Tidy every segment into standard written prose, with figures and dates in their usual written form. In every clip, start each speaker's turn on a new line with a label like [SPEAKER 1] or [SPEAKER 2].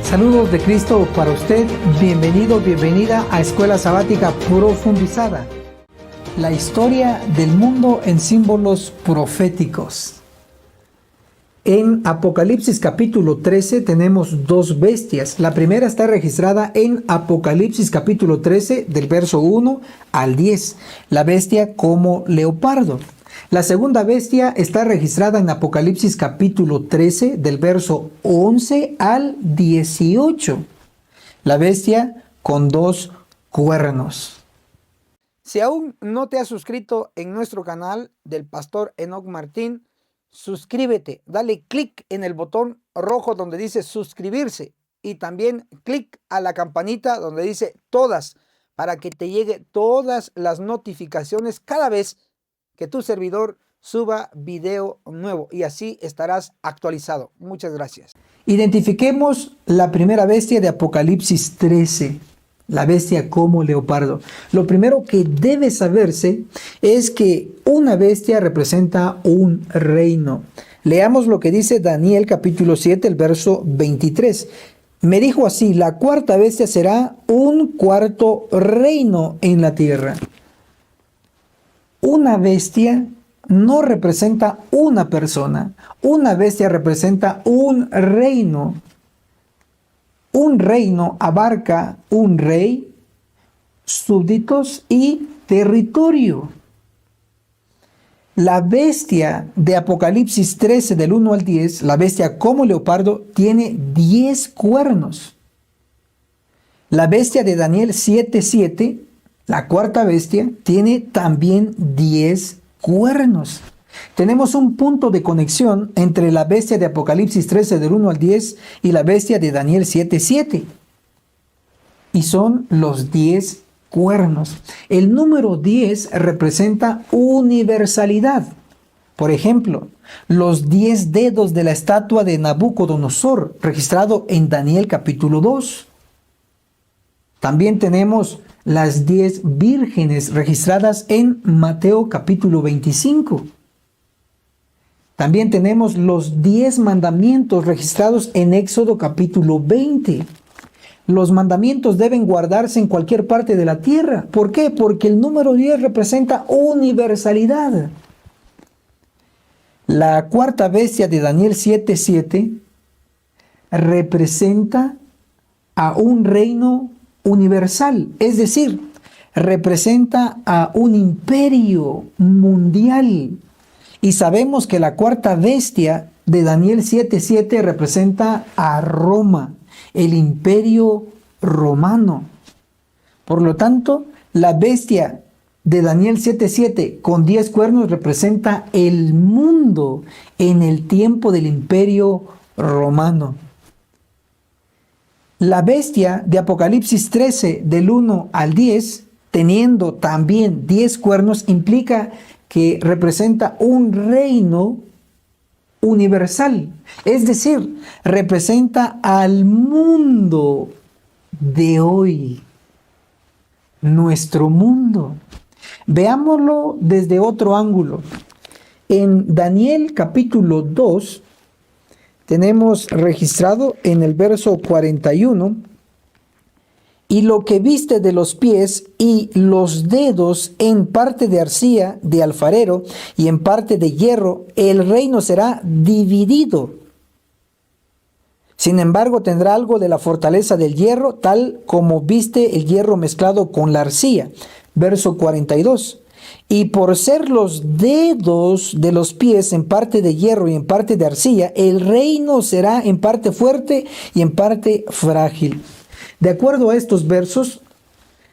[SPEAKER 1] Saludos de Cristo para usted, bienvenido, bienvenida a Escuela Sabática Profundizada. La historia del mundo en símbolos proféticos. En Apocalipsis capítulo 13 tenemos dos bestias. La primera está registrada en Apocalipsis capítulo 13 del verso 1 al 10. La bestia como leopardo. La segunda bestia está registrada en Apocalipsis capítulo 13 del verso 11 al 18. La bestia con dos cuernos. Si aún no te has suscrito en nuestro canal del Pastor Enoch Martín, suscríbete, dale clic en el botón rojo donde dice suscribirse y también clic a la campanita donde dice todas para que te llegue todas las notificaciones cada vez que tu servidor suba video nuevo y así estarás actualizado. Muchas gracias. Identifiquemos la primera bestia de Apocalipsis 13. La bestia como leopardo. Lo primero que debe saberse es que una bestia representa un reino. Leamos lo que dice Daniel capítulo 7, el verso 23. Me dijo así: la cuarta bestia será un cuarto reino en la tierra. Una bestia no representa una persona. Una bestia representa un reino. Un reino abarca un rey, súbditos y territorio. La bestia de Apocalipsis 13 del 1 al 10, la bestia como leopardo, tiene 10 cuernos. La bestia de Daniel 7:7, la cuarta bestia, tiene también 10 cuernos. Tenemos un punto de conexión entre la bestia de Apocalipsis 13 del 1 al 10 y la bestia de Daniel 7:7. Y son los 10 cuernos. El número 10 representa universalidad. Por ejemplo, los 10 dedos de la estatua de Nabucodonosor, registrado en Daniel capítulo 2. También tenemos las 10 vírgenes registradas en Mateo capítulo 25. También tenemos los 10 mandamientos registrados en Éxodo capítulo 20. Los mandamientos deben guardarse en cualquier parte de la tierra. ¿Por qué? Porque el número 10 representa universalidad. La cuarta bestia de Daniel 7:7 representa a un reino universal, es decir, representa a un imperio mundial. Y sabemos que la cuarta bestia de Daniel 7:7 representa a Roma, el imperio romano. Por lo tanto, la bestia de Daniel 7:7 con 10 cuernos representa el mundo en el tiempo del imperio romano. La bestia de Apocalipsis 13 del 1 al 10, teniendo también 10 cuernos, implica que representa un reino universal, es decir, representa al mundo de hoy, nuestro mundo. Veámoslo desde otro ángulo. En Daniel capítulo 2 tenemos registrado en el verso 41: y lo que viste de los pies y los dedos en parte de arcilla de alfarero y en parte de hierro, el reino será dividido. Sin embargo, tendrá algo de la fortaleza del hierro, tal como viste el hierro mezclado con la arcilla. Verso 42. Y por ser los dedos de los pies en parte de hierro y en parte de arcilla, el reino será en parte fuerte y en parte frágil. De acuerdo a estos versos,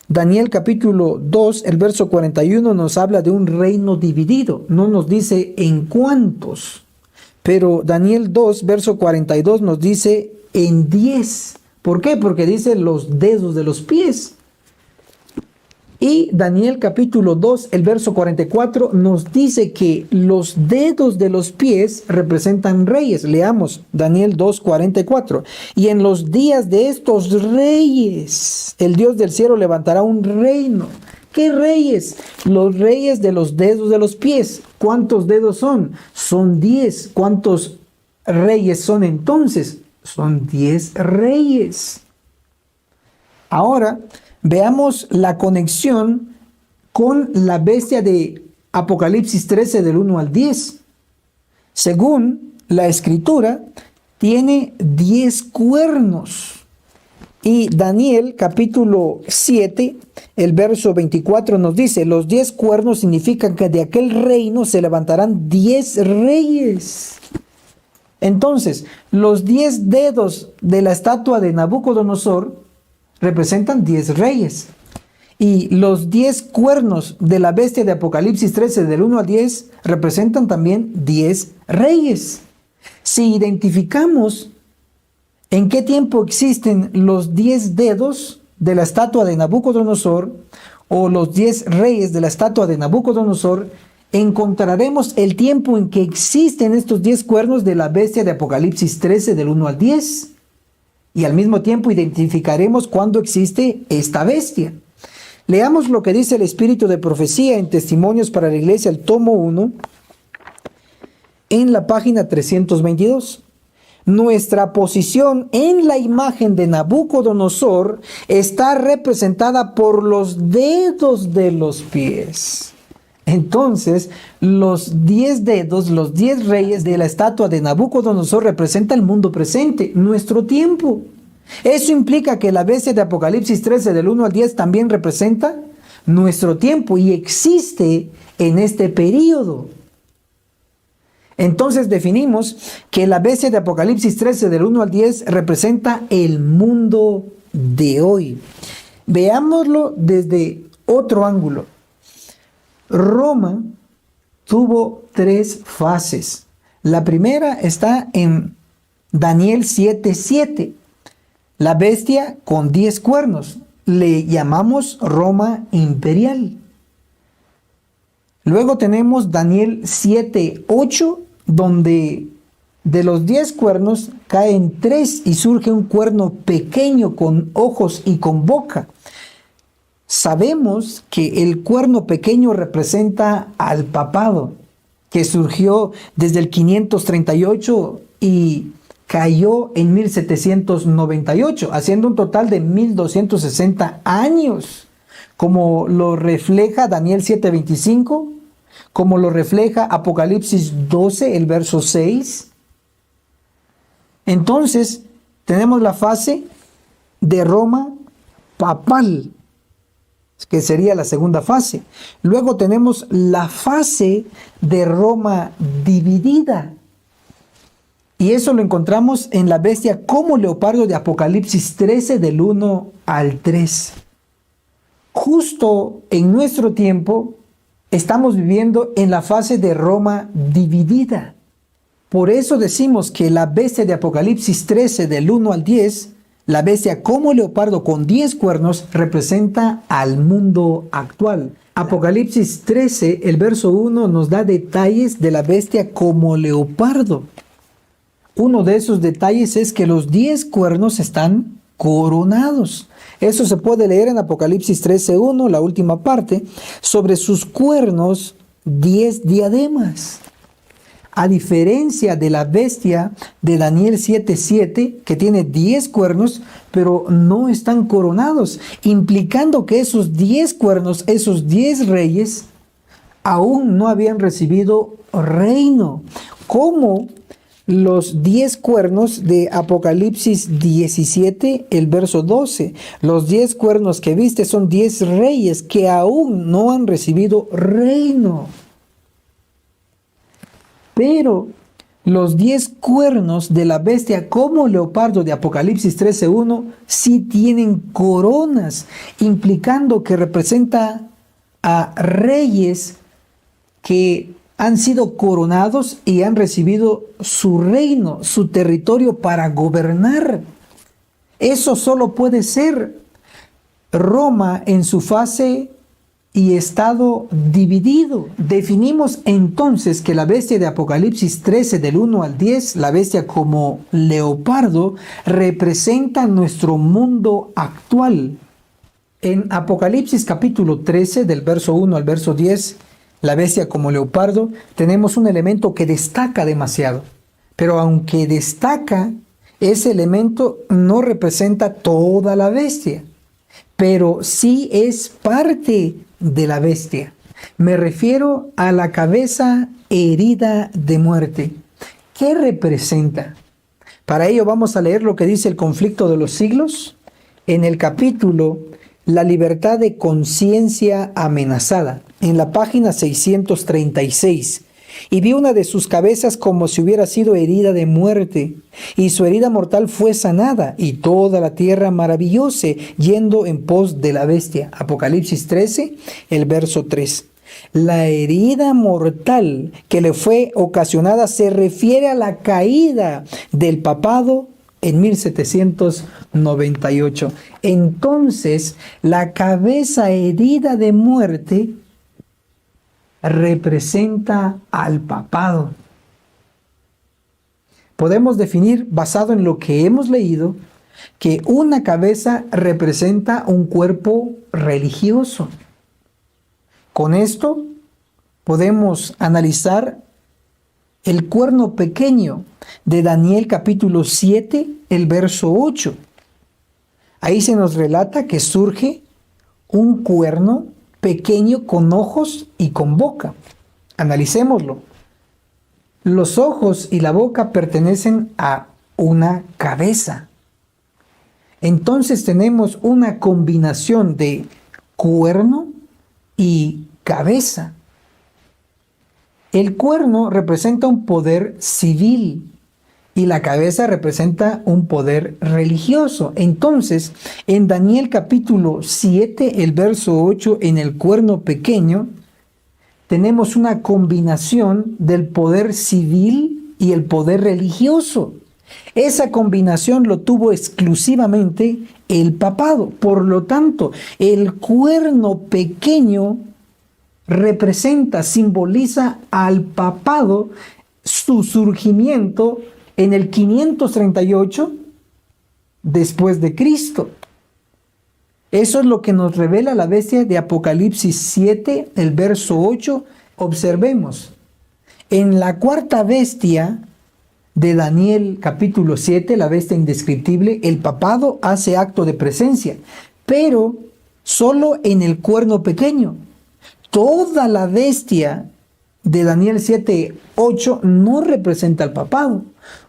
[SPEAKER 1] Daniel capítulo 2, el verso 41 nos habla de un reino dividido. No nos dice en cuántos, pero Daniel 2, verso 42 nos dice en 10. ¿Por qué? Porque dice los dedos de los pies. Y Daniel capítulo 2, el verso 44 nos dice que los dedos de los pies representan reyes. Leamos Daniel 2, 44. Y en los días de estos reyes, el Dios del cielo levantará un reino. ¿Qué reyes? Los reyes de los dedos de los pies. ¿Cuántos dedos son? Son 10. ¿Cuántos reyes son entonces? son 10 reyes. Ahora, veamos la conexión con la bestia de Apocalipsis 13 del 1 al 10. Según la escritura, tiene 10 cuernos. Y Daniel capítulo 7, el verso 24 nos dice, los 10 cuernos significan que de aquel reino se levantarán 10 reyes. Entonces, los 10 dedos de la estatua de Nabucodonosor representan 10 reyes. Y los 10 cuernos de la bestia de Apocalipsis 13 del 1 al 10 representan también 10 reyes. Si identificamos en qué tiempo existen los 10 dedos de la estatua de Nabucodonosor o los 10 reyes de la estatua de Nabucodonosor, encontraremos el tiempo en que existen estos 10 cuernos de la bestia de Apocalipsis 13 del 1 al 10. Y al mismo tiempo identificaremos cuándo existe esta bestia. Leamos lo que dice el Espíritu de Profecía en Testimonios para la Iglesia, el tomo 1, en la página 322. Nuestra posición en la imagen de Nabucodonosor está representada por los dedos de los pies. Entonces, los 10 dedos, los 10 reyes de la estatua de Nabucodonosor representan el mundo presente, nuestro tiempo. Eso implica que la bestia de Apocalipsis 13 del 1 al 10 también representa nuestro tiempo y existe en este periodo. Entonces definimos que la bestia de Apocalipsis 13 del 1 al 10 representa el mundo de hoy. Veámoslo desde otro ángulo. Roma tuvo 3 fases. La primera está en Daniel 7:7. La bestia con 10 cuernos. Le llamamos Roma imperial. Luego tenemos Daniel 7:8, donde de los 10 cuernos caen 3 y surge un cuerno pequeño con ojos y con boca. Sabemos que el cuerno pequeño representa al papado, que surgió desde el 538 y cayó en 1798, haciendo un total de 1260 años, como lo refleja Daniel 7:25, como lo refleja Apocalipsis 12, el verso 6. Entonces, tenemos la fase de Roma papal, que sería la segunda fase. Luego tenemos la fase de Roma dividida. Y eso lo encontramos en la bestia como leopardo de Apocalipsis 13 del 1 al 3. Justo en nuestro tiempo estamos viviendo en la fase de Roma dividida. Por eso decimos que la bestia de Apocalipsis 13 del 1 al 10, la bestia como leopardo con 10 cuernos, representa al mundo actual. Apocalipsis 13, el verso 1, nos da detalles de la bestia como leopardo. Uno de esos detalles es que los 10 cuernos están coronados. Eso se puede leer en Apocalipsis 13:1, la última parte. Sobre sus cuernos, 10 diademas. A diferencia de la bestia de Daniel 7:7, que tiene 10 cuernos, pero no están coronados, implicando que esos 10 cuernos, esos 10 reyes, aún no habían recibido reino. Como los 10 cuernos de Apocalipsis 17, el verso 12. Los 10 cuernos que viste son 10 reyes que aún no han recibido reino. Pero los 10 cuernos de la bestia como leopardo de Apocalipsis 13:1 sí tienen coronas, implicando que representa a reyes que han sido coronados y han recibido su reino, su territorio para gobernar. Eso solo puede ser Roma en su fase y estado dividido. Definimos entonces que la bestia de Apocalipsis 13 del 1 al 10, la bestia como leopardo, representa nuestro mundo actual. En Apocalipsis capítulo 13 del verso 1 al verso 10, la bestia como leopardo, tenemos un elemento que destaca demasiado. Pero aunque destaca Ese elemento no representa toda la bestia, pero sí es parte de la bestia. Me refiero a la cabeza herida de muerte. ¿Qué representa? Para ello vamos a leer lo que dice el Conflicto de los Siglos en el capítulo La libertad de conciencia amenazada, en la página 636. Y vi una de sus cabezas como si hubiera sido herida de muerte, y su herida mortal fue sanada, y toda la tierra maravillóse, yendo en pos de la bestia. Apocalipsis 13, el verso 3. La herida mortal que le fue ocasionada se refiere a la caída del papado en 1798. Entonces, la cabeza herida de muerte representa al papado. Podemos definir, basado en lo que hemos leído, que una cabeza representa un cuerpo religioso. Con esto podemos analizar el cuerno pequeño de Daniel capítulo 7, el verso 8. Ahí se nos relata que surge un cuerno pequeño con ojos y con boca. Analicémoslo. Los ojos y la boca pertenecen a una cabeza. Entonces tenemos una combinación de cuerno y cabeza. El cuerno representa un poder civil y la cabeza representa un poder religioso. Entonces, en Daniel capítulo 7, el verso 8, en el cuerno pequeño, tenemos una combinación del poder civil y el poder religioso. Esa combinación lo tuvo exclusivamente el papado. Por lo tanto, el cuerno pequeño representa, simboliza al papado, su surgimiento en el 538 después de Cristo. Eso es lo que nos revela la bestia de Apocalipsis 7, el verso 8. Observemos, en la cuarta bestia de Daniel capítulo 7, la bestia indescriptible, el papado hace acto de presencia, pero solo en el cuerno pequeño. Toda la bestia de Daniel 7, 8 no representa al papado.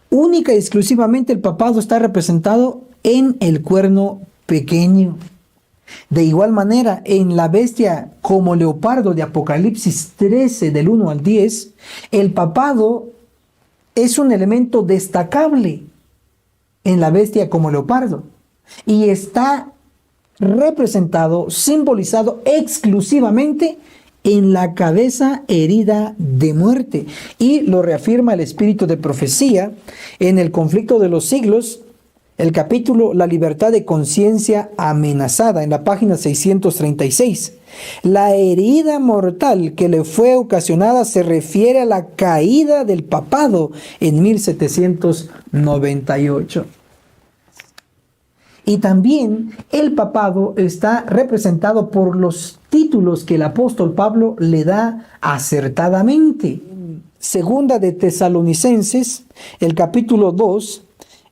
[SPEAKER 1] Única y exclusivamente el papado está representado en el cuerno pequeño. De igual manera, en la bestia como leopardo de Apocalipsis 13, del 1 al 10, el papado es un elemento destacable en la bestia como leopardo y está representado, simbolizado exclusivamente en la cabeza herida de muerte. Y lo reafirma el espíritu de profecía en el Conflicto de los Siglos, el capítulo La libertad de conciencia amenazada, en la página 636. La herida mortal que le fue ocasionada se refiere a la caída del papado en 1798. Y también el papado está representado por los títulos que el apóstol Pablo le da acertadamente. Segunda de Tesalonicenses, el capítulo 2,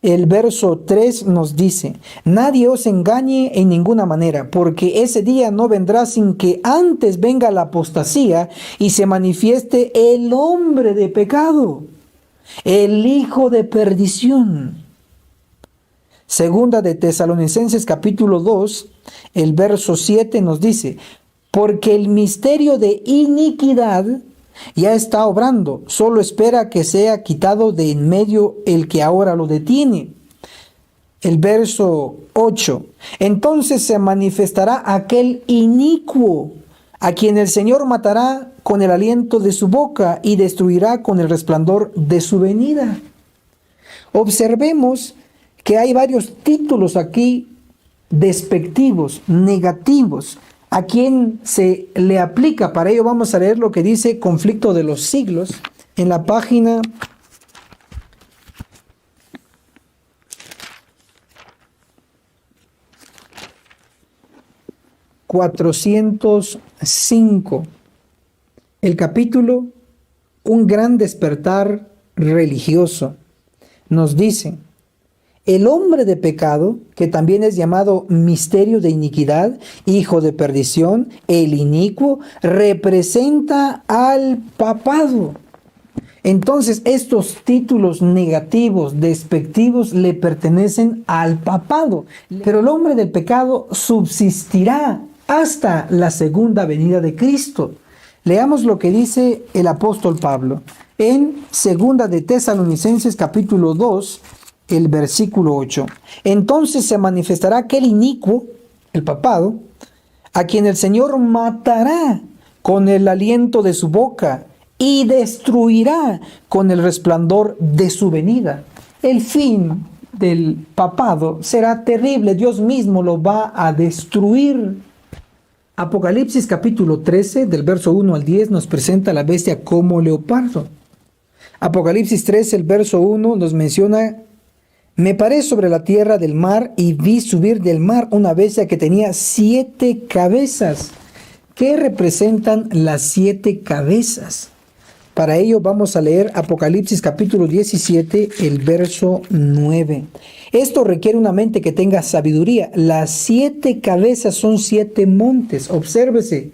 [SPEAKER 1] el verso 3 nos dice: nadie os engañe en ninguna manera, porque ese día no vendrá sin que antes venga la apostasía y se manifieste el hombre de pecado, el hijo de perdición. Segunda de Tesalonicenses capítulo 2, el verso 7 nos dice: porque el misterio de iniquidad ya está obrando, solo espera que sea quitado de en medio el que ahora lo detiene. El verso 8: entonces se manifestará aquel inicuo, a quien el Señor matará con el aliento de su boca y destruirá con el resplandor de su venida. Observemos que hay varios títulos aquí despectivos, negativos, a quien se le aplica. Para ello vamos a leer lo que dice Conflicto de los Siglos en la página 405. El capítulo Un gran despertar religioso nos dice: El hombre de pecado, que también es llamado misterio de iniquidad, hijo de perdición, el inicuo, representa al papado. Entonces, estos títulos negativos, despectivos, le pertenecen al papado. Pero el hombre del pecado subsistirá hasta la segunda venida de Cristo. Leamos lo que dice el apóstol Pablo en segunda de Tesalonicenses capítulo 2, el versículo 8. Entonces se manifestará aquel inicuo, el papado, a quien el Señor matará con el aliento de su boca y destruirá con el resplandor de su venida. El fin del papado será terrible. Dios mismo lo va a destruir. Apocalipsis capítulo 13, del verso 1 al 10, nos presenta a la bestia como leopardo. Apocalipsis 13, el verso 1, nos menciona: me paré sobre la tierra del mar y vi subir del mar una bestia que tenía 7 cabezas. ¿Qué representan las 7 cabezas? Para ello vamos a leer Apocalipsis capítulo 17, el verso 9. Esto requiere una mente que tenga sabiduría. Las 7 cabezas son 7 montes. Obsérvese,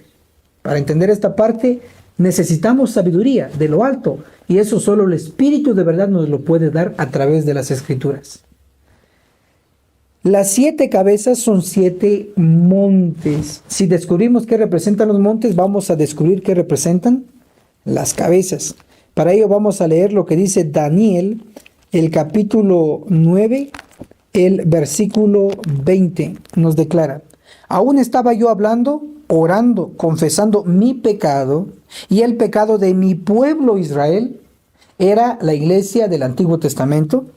[SPEAKER 1] para entender esta parte necesitamos sabiduría de lo alto, y eso solo el Espíritu de verdad nos lo puede dar a través de las Escrituras. Las 7 cabezas son 7 montes. Si descubrimos qué representan los montes, vamos a descubrir qué representan las cabezas. Para ello vamos a leer lo que dice Daniel, el capítulo 9, el versículo 20. Nos declara: aún estaba yo hablando, orando, confesando mi pecado y el pecado de mi pueblo Israel, era la iglesia del Antiguo Testamento,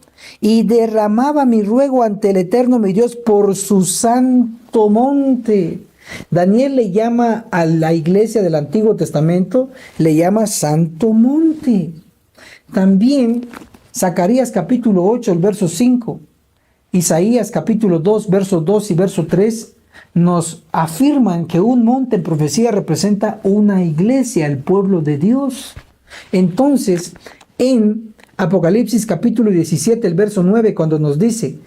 [SPEAKER 1] y derramaba mi ruego ante el Eterno mi Dios por su santo monte. Daniel le llama a la iglesia del Antiguo Testamento, le llama Santo Monte. También Zacarías capítulo 8, el verso 5, Isaías capítulo 2, verso 2 y verso 3, nos afirman que un monte en profecía representa una iglesia, el pueblo de Dios. Entonces, en Apocalipsis capítulo 17, el verso 9, cuando nos dice: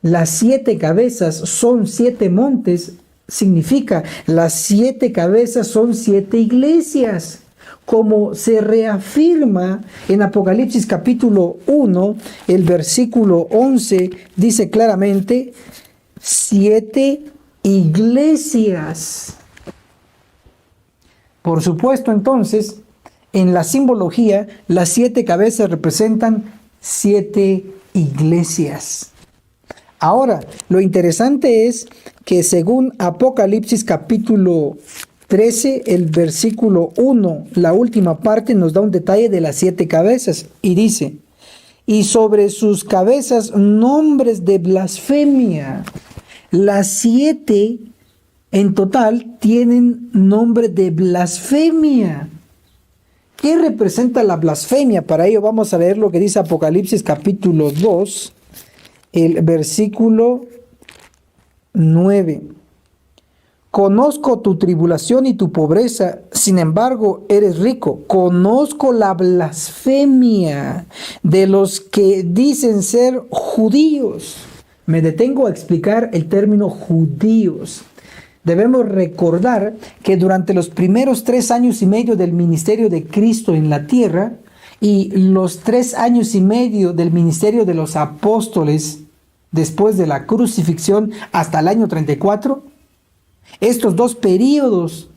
[SPEAKER 1] las 7 cabezas son 7 montes, significa las 7 cabezas son 7 iglesias, como se reafirma en Apocalipsis capítulo 1, el versículo 11, dice claramente: 7 iglesias. Por supuesto, entonces, en la simbología, las 7 cabezas representan 7 iglesias. Ahora, lo interesante es que según Apocalipsis capítulo 13, el versículo 1, la última parte nos da un detalle de las 7 cabezas y dice: y sobre sus cabezas nombres de blasfemia. Las 7 en total tienen nombre de blasfemia. ¿Qué representa la blasfemia? Para ello vamos a leer lo que dice Apocalipsis capítulo 2, el versículo 9. Conozco tu tribulación y tu pobreza, sin embargo eres rico. Conozco la blasfemia de los que dicen ser judíos. Me detengo a explicar el término judíos. Debemos recordar que durante los primeros 3 años y medio del ministerio de Cristo en la tierra y los 3 años y medio del ministerio de los apóstoles después de la crucifixión hasta el año 34, estos 2 períodos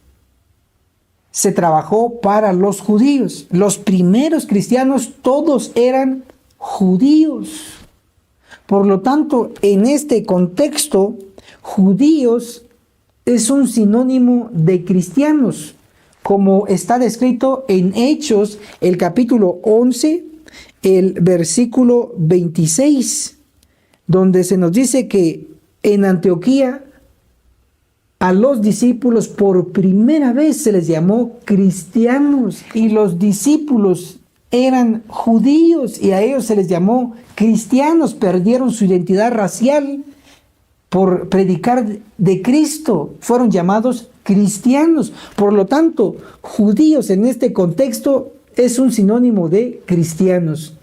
[SPEAKER 1] se trabajó para los judíos. Los primeros cristianos todos eran judíos. Por lo tanto, en este contexto, judíos es un sinónimo de cristianos, como está descrito en Hechos, el capítulo 11, el versículo 26, donde se nos dice que en Antioquía a los discípulos por primera vez se les llamó cristianos, y los discípulos eran judíos y a ellos se les llamó cristianos. Perdieron su identidad racial por predicar de Cristo, fueron llamados cristianos. Por lo tanto, judíos en este contexto es un sinónimo de cristianos.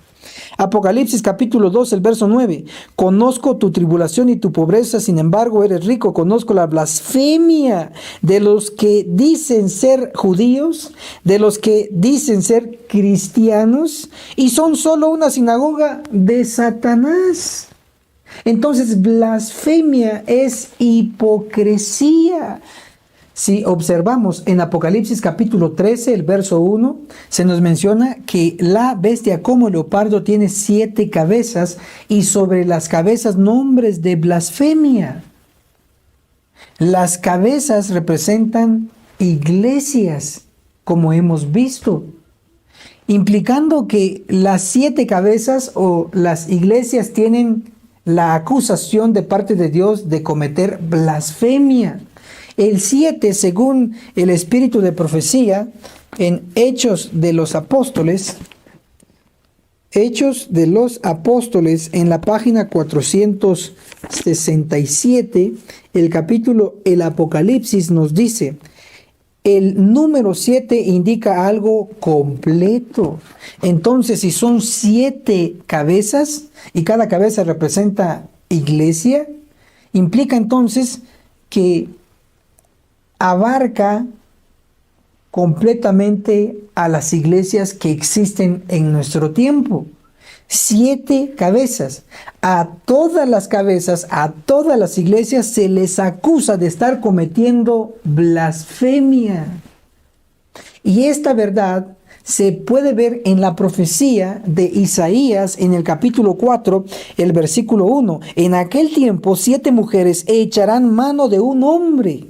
[SPEAKER 1] Apocalipsis capítulo 2, el verso 9. Conozco tu tribulación y tu pobreza, sin embargo eres rico. Conozco la blasfemia de los que dicen ser judíos, de los que dicen ser cristianos, y son solo una sinagoga de Satanás. Entonces, blasfemia es hipocresía. Si observamos en Apocalipsis capítulo 13, el verso 1, se nos menciona que la bestia como leopardo tiene 7 cabezas y sobre las cabezas nombres de blasfemia. Las cabezas representan iglesias, como hemos visto, implicando que las 7 cabezas o las iglesias tienen la acusación de parte de Dios de cometer blasfemia. El 7, según el espíritu de profecía, en Hechos de los Apóstoles, en la página 467, el Apocalipsis nos dice, el número 7 indica algo completo. Entonces, si son 7 cabezas y cada cabeza representa iglesia, implica entonces que abarca completamente a las iglesias que existen en nuestro tiempo. 7 cabezas. A todas las cabezas, a todas las iglesias se les acusa de estar cometiendo blasfemia. Y esta verdad se puede ver en la profecía de Isaías en el capítulo 4, el versículo 1. En aquel tiempo 7 mujeres echarán mano de un hombre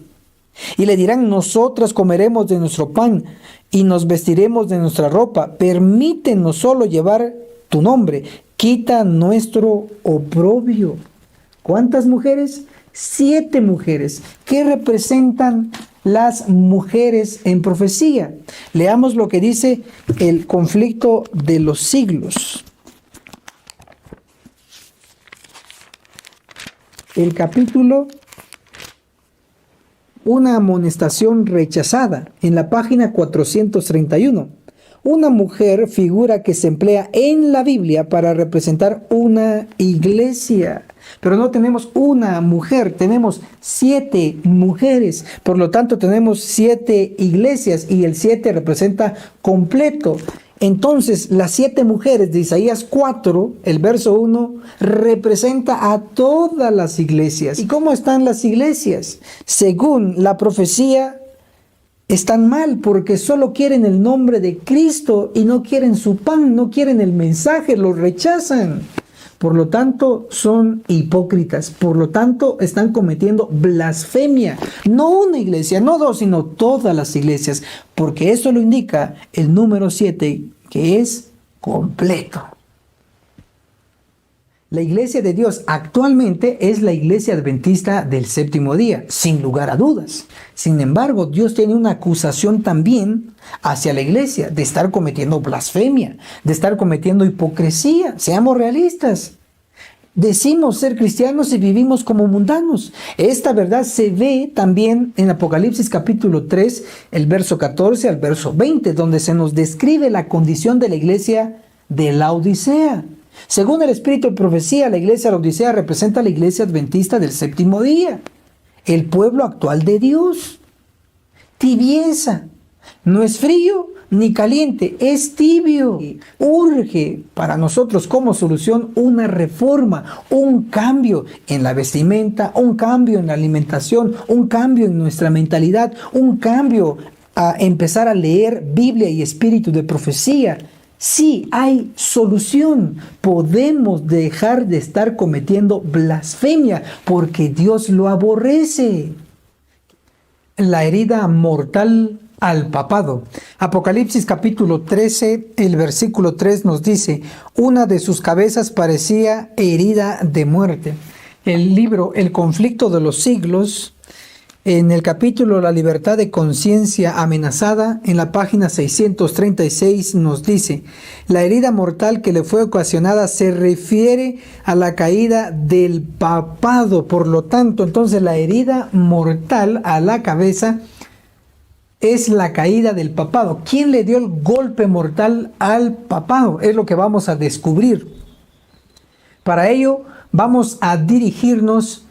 [SPEAKER 1] y le dirán, nosotras comeremos de nuestro pan y nos vestiremos de nuestra ropa. Permítenos solo llevar tu nombre, quita nuestro oprobio. ¿Cuántas mujeres? 7 mujeres. ¿Qué representan las mujeres en profecía? Leamos lo que dice el conflicto de los siglos. El capítulo, una amonestación rechazada, en la página 431. Una mujer, figura que se emplea en la Biblia para representar una iglesia. Pero no tenemos una mujer, tenemos 7 mujeres. Por lo tanto, tenemos 7 iglesias y el 7 representa completo. Entonces, las 7 mujeres de Isaías 4, el verso 1, representa a todas las iglesias. ¿Y cómo están las iglesias? Según la profecía, están mal porque solo quieren el nombre de Cristo y no quieren su pan, no quieren el mensaje, lo rechazan. Por lo tanto, son hipócritas. Por lo tanto, están cometiendo blasfemia. No una iglesia, no 2, sino todas las iglesias. Porque eso lo indica el número 7, que es completo. La iglesia de Dios actualmente es la iglesia adventista del séptimo día, sin lugar a dudas. Sin embargo, Dios tiene una acusación también hacia la iglesia de estar cometiendo blasfemia, de estar cometiendo hipocresía. Seamos realistas. Decimos ser cristianos y vivimos como mundanos. Esta verdad se ve también en Apocalipsis capítulo 3, el verso 14 al verso 20, donde se nos describe la condición de la iglesia de Laodicea. Según el espíritu de profecía, la iglesia de Laodicea representa a la iglesia adventista del séptimo día, el pueblo actual de Dios. Tibieza, no es frío ni caliente, es tibio. Urge para nosotros como solución una reforma, un cambio en la vestimenta, un cambio en la alimentación, un cambio en nuestra mentalidad, un cambio a empezar a leer Biblia y espíritu de profecía. Sí, hay solución. Podemos dejar de estar cometiendo blasfemia porque Dios lo aborrece. La herida mortal al papado. Apocalipsis capítulo 13, el versículo 3 nos dice, una de sus cabezas parecía herida de muerte. El libro El conflicto de los siglos, en el capítulo La libertad de conciencia amenazada, en la página 636 nos dice, la herida mortal que le fue ocasionada se refiere a la caída del papado. Por lo tanto, entonces la herida mortal a la cabeza es la caída del papado. ¿Quién le dio el golpe mortal al papado? Es lo que vamos a descubrir. Para ello vamos a dirigirnos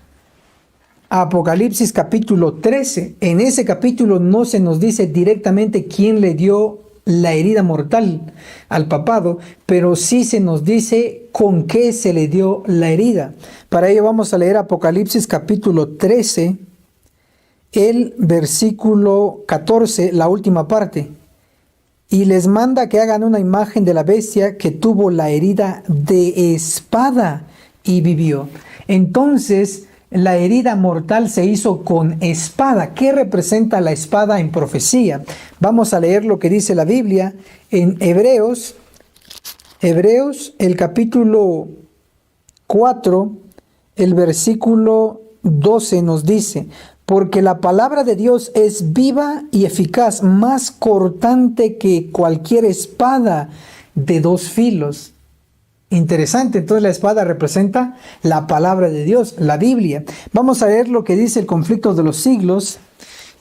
[SPEAKER 1] a Apocalipsis capítulo 13. En ese capítulo no se nos dice directamente quién le dio la herida mortal al papado, pero sí se nos dice con qué se le dio la herida. Para ello vamos a leer Apocalipsis capítulo 13, el versículo 14, la última parte. Y les manda que hagan una imagen de la bestia que tuvo la herida de espada y vivió. Entonces, la herida mortal se hizo con espada. ¿Qué representa la espada en profecía? Vamos a leer lo que dice la Biblia en Hebreos, el capítulo 4, el versículo 12 nos dice: porque la palabra de Dios es viva y eficaz, más cortante que cualquier espada de dos filos. Interesante, entonces la espada representa la palabra de Dios, la Biblia. Vamos a leer lo que dice el conflicto de los siglos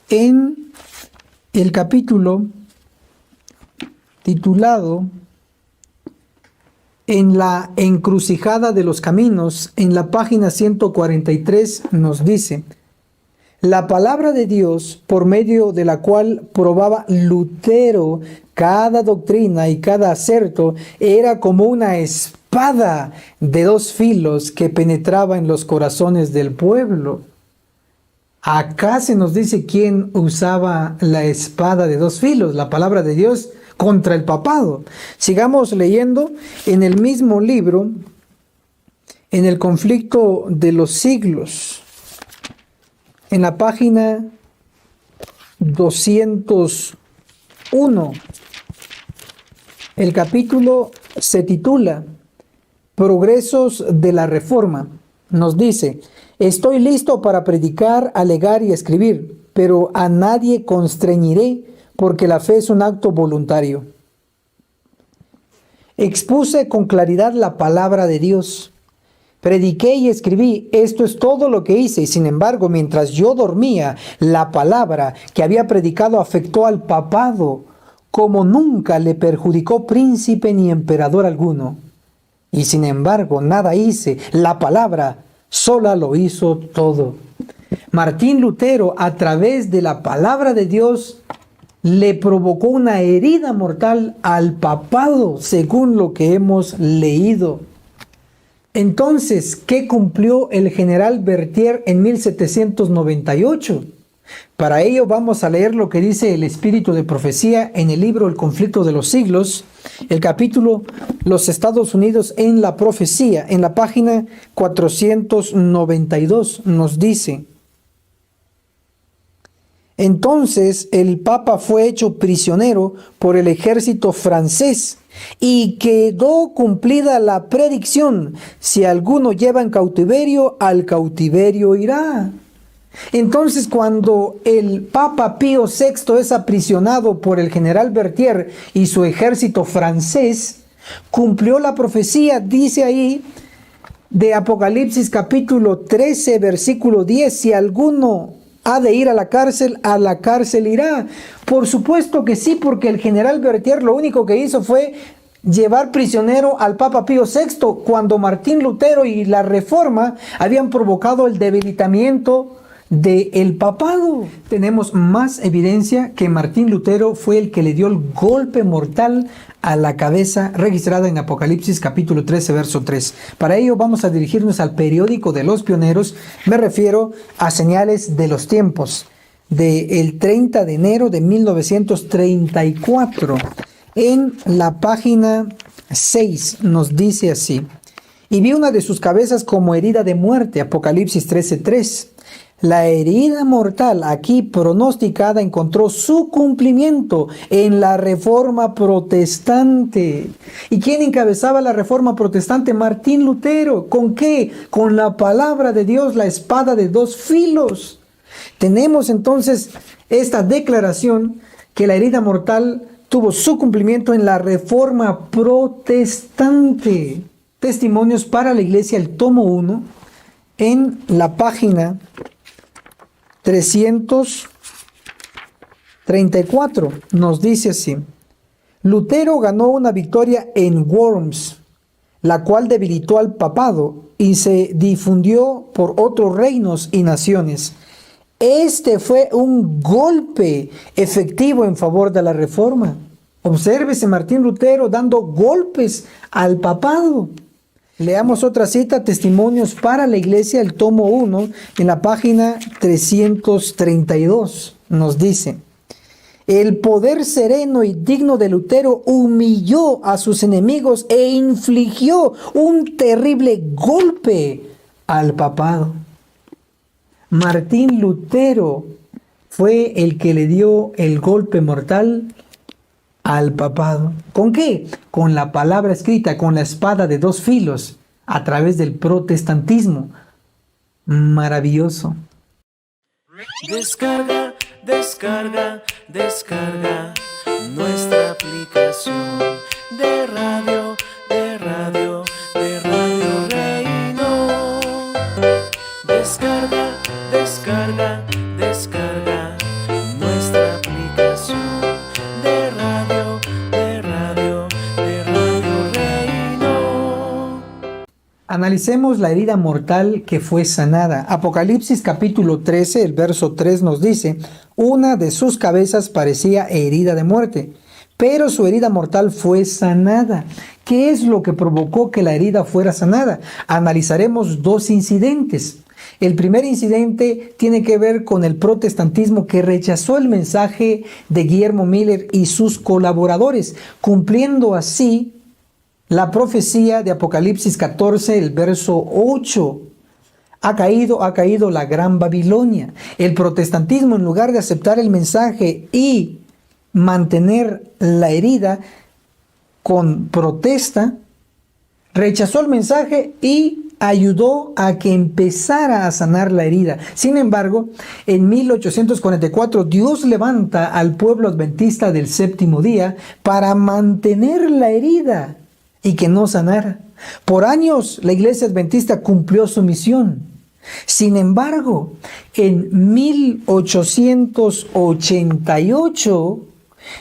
[SPEAKER 1] en el capítulo titulado En la encrucijada de los caminos, en la página 143 nos dice: la palabra de Dios, por medio de la cual probaba Lutero cada doctrina y cada acerto, era como una espada de dos filos que penetraba en los corazones del pueblo. Acá se nos dice quién usaba la espada de dos filos, la palabra de Dios contra el papado. Sigamos leyendo en el mismo libro, en el conflicto de los siglos. En la página 201, el capítulo se titula Progresos de la Reforma. Nos dice: estoy listo para predicar, alegar y escribir, pero a nadie constreñiré, porque la fe es un acto voluntario. Expuse con claridad la palabra de Dios. Prediqué y escribí, esto es todo lo que hice, y sin embargo, mientras yo dormía, la palabra que había predicado afectó al papado, como nunca le perjudicó príncipe ni emperador alguno. Y sin embargo, nada hice, la palabra sola lo hizo todo. Martín Lutero, a través de la palabra de Dios, le provocó una herida mortal al papado, según lo que hemos leído. Entonces, ¿qué cumplió el general Berthier en 1798? Para ello vamos a leer lo que dice el Espíritu de Profecía en el libro El conflicto de los siglos, el capítulo Los Estados Unidos en la profecía, en la página 492 nos dice: entonces el Papa fue hecho prisionero por el ejército francés y quedó cumplida la predicción: si alguno lleva en cautiverio, al cautiverio irá. Entonces, cuando el Papa Pío VI es aprisionado por el general Berthier y su ejército francés, cumplió la profecía, dice ahí, de Apocalipsis capítulo 13, versículo 10, si alguno ha de ir a la cárcel irá. Por supuesto que sí, porque el general Berthier lo único que hizo fue llevar prisionero al Papa Pío VI, cuando Martín Lutero y la Reforma habían provocado el debilitamiento del papado. Tenemos más evidencia que Martín Lutero fue el que le dio el golpe mortal a la cabeza, registrada en Apocalipsis capítulo 13, verso 3. Para ello vamos a dirigirnos al periódico de los pioneros, me refiero a Señales de los Tiempos, del 30 de enero de 1934. En la página 6 nos dice así: y vi una de sus cabezas como herida de muerte, Apocalipsis 13:3. La herida mortal aquí pronosticada encontró su cumplimiento en la Reforma Protestante. ¿Y quién encabezaba la Reforma Protestante? Martín Lutero. ¿Con qué? Con la palabra de Dios, la espada de dos filos. Tenemos entonces esta declaración que la herida mortal tuvo su cumplimiento en la Reforma Protestante. Testimonios para la Iglesia, el tomo 1, en la página 300 34 nos dice así: Lutero ganó una victoria en Worms, la cual debilitó al papado y se difundió por otros reinos y naciones. Este fue un golpe efectivo en favor de la reforma. Obsérvese Martín Lutero dando golpes al papado. Leamos otra cita, Testimonios para la Iglesia, el tomo 1, en la página 332. Nos dice: el poder sereno y digno de Lutero humilló a sus enemigos e infligió un terrible golpe al papado. Martín Lutero fue el que le dio el golpe mortal al papado. ¿Con qué? Con la palabra escrita, con la espada de dos filos, a través del protestantismo. Maravilloso.
[SPEAKER 2] Descarga, descarga, descarga nuestra aplicación de radio, de radio, de Radio Reino. Descarga, descarga, descarga nuestra aplicación de radio, de radio, de Radio Reino.
[SPEAKER 1] Analicemos la herida mortal que fue sanada. Apocalipsis capítulo 13, el verso 3 nos dice: una de sus cabezas parecía herida de muerte, pero su herida mortal fue sanada. ¿Qué es lo que provocó que la herida fuera sanada? Analizaremos dos incidentes. El primer incidente tiene que ver con el protestantismo que rechazó el mensaje de Guillermo Miller y sus colaboradores, cumpliendo así la profecía de Apocalipsis 14, el verso 8. Ha caído la gran Babilonia. El protestantismo, en lugar de aceptar el mensaje y mantener la herida con protesta, rechazó el mensaje y ayudó a que empezara a sanar la herida. Sin embargo, en 1844 Dios levanta al pueblo adventista del séptimo día para mantener la herida y que no sanara. Por años la iglesia adventista cumplió su misión. Sin embargo, en 1888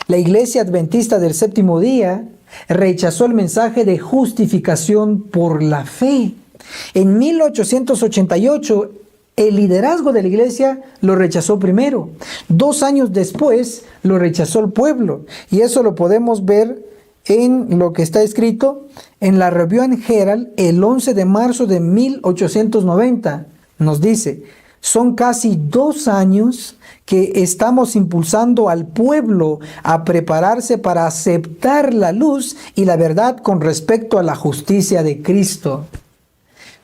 [SPEAKER 1] la iglesia adventista del séptimo día rechazó el mensaje de justificación por la fe. En 1888 el liderazgo de la iglesia lo rechazó primero. 2 años después lo rechazó el pueblo. Y eso lo podemos ver en lo que está escrito en la Review and Herald el 11 de marzo de 1890. Nos dice: son casi 2 años que estamos impulsando al pueblo a prepararse para aceptar la luz y la verdad con respecto a la justicia de Cristo.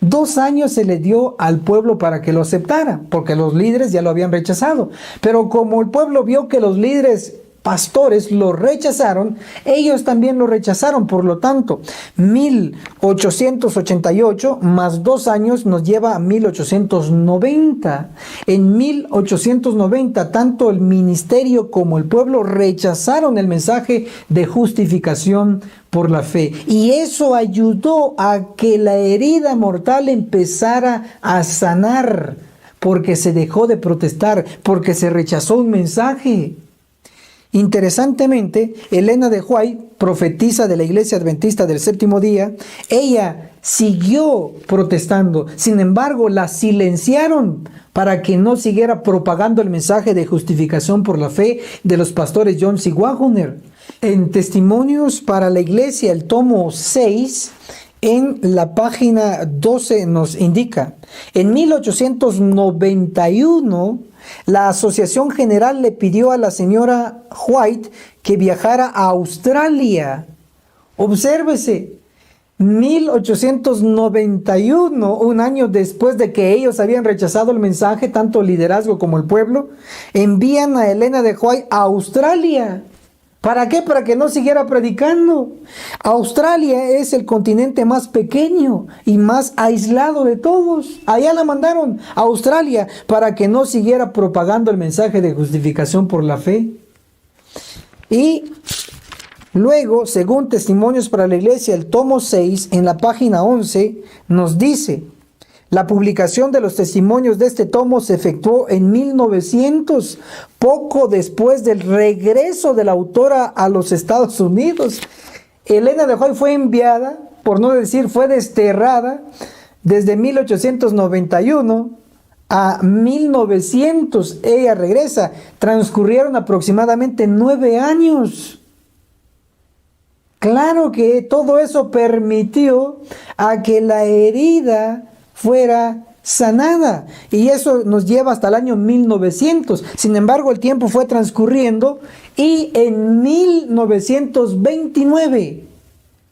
[SPEAKER 1] 2 años se le dio al pueblo para que lo aceptara, porque los líderes ya lo habían rechazado. Pero como el pueblo vio que los líderes pastores lo rechazaron, ellos también lo rechazaron. Por lo tanto, 1888 más 2 años nos lleva a 1890. En 1890, tanto el ministerio como el pueblo rechazaron el mensaje de justificación por la fe. Y eso ayudó a que la herida mortal empezara a sanar, porque se dejó de protestar, porque se rechazó un mensaje. Interesantemente, Elena de White, profetisa de la Iglesia Adventista del Séptimo Día, ella siguió protestando. Sin embargo, la silenciaron para que no siguiera propagando el mensaje de justificación por la fe de los pastores Jones y Waggoner. En Testimonios para la Iglesia, el tomo 6, en la página 12 nos indica: en 1891, la Asociación General le pidió a la señora White que viajara a Australia. Obsérvese, 1891, un año después de que ellos habían rechazado el mensaje, tanto el liderazgo como el pueblo, envían a Elena de White a Australia. ¿Para qué? Para que no siguiera predicando. Australia es el continente más pequeño y más aislado de todos. Allá la mandaron a Australia para que no siguiera propagando el mensaje de justificación por la fe. Y luego, según Testimonios para la Iglesia, el tomo 6, en la página 11, nos dice: La publicación de los testimonios de este tomo se efectuó en 1900, poco después del regreso de la autora a los Estados Unidos. Elena de White fue enviada, por no decir fue desterrada, desde 1891 a 1900. Ella regresa. Transcurrieron aproximadamente 9 años. Claro que todo eso permitió a que la herida fuera sanada, y eso nos lleva hasta el año 1900. Sin embargo, el tiempo fue transcurriendo y en 1929